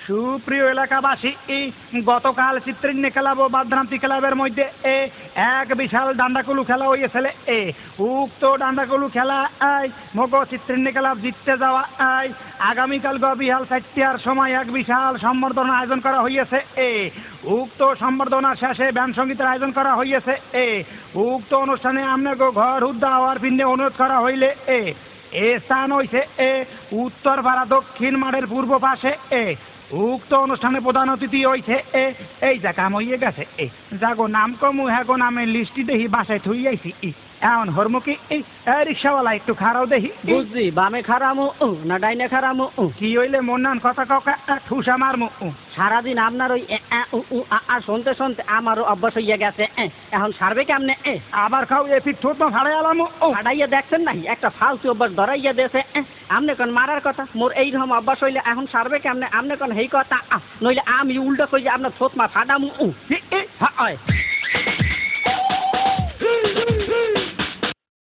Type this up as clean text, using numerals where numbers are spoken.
সুপ্রিয় এলাকাবাসী গতকাল চিত্রিণ্য ক্লাব ও বাদরান্তি ক্লাবের মধ্যে এক বিশাল ডান্ডাকুলু খেলা হইয়াছিল। উক্ত ডান্ডাকুলু খেলা মগ চিত্রিণ্য ক্লাব জিততে যাওয়া আগামীকাল বিহাল 4টার সময় এক বিশাল সম্বর্ধনা আয়োজন করা হইয়াছে। উক্ত সম্বর্ধনা শেষে ব্যান্ড সঙ্গীতের আয়োজন করা হইয়াছে। উক্ত অনুষ্ঠানে আপনাকে ঘর হুদ্দা হওয়ার পিণ্ডে অনুরোধ করা হইলে এ স্থান হইছে উত্তর পাড়া দক্ষিণ মাঠের পূর্ব পাশে। উক্ত অনুষ্ঠানে প্রধান অতিথি হইছে এই যা কাম হইয়ে গেছে যাগো নাম কমু হ্যাগো নামের লিস্টি দেখি বাসায় থুই আইছি। এখন হরমুখী রিক্সাওয়ালা একটু খারাও দেখি। বুঝছি বামে খারামু না ডাইনে খারামু। কি হইলে মন্নান কথা কাউকে ঠুসা মারমু। সারাদিন আপনার ওই আর শুনতে শুনতে আমারও অভ্যাস হইয়া গেছে। এখন সারবে কেমনে? আবার খাও এপিক ঠোঁট ফাড়াই আলামু। ফাড়াইয়া দেখছেন নাই একটা ফালতু অভ্যাস ধরাইয়া দিয়েছে। আমনে কোন মারার কথা মোর এইরকম অভ্যাস হইলে এখন সারবে কেমনে? আমনে কোন হেই কথা নইলে আমি উল্টো করি আপনার ঠোঁট মা ফাটামু।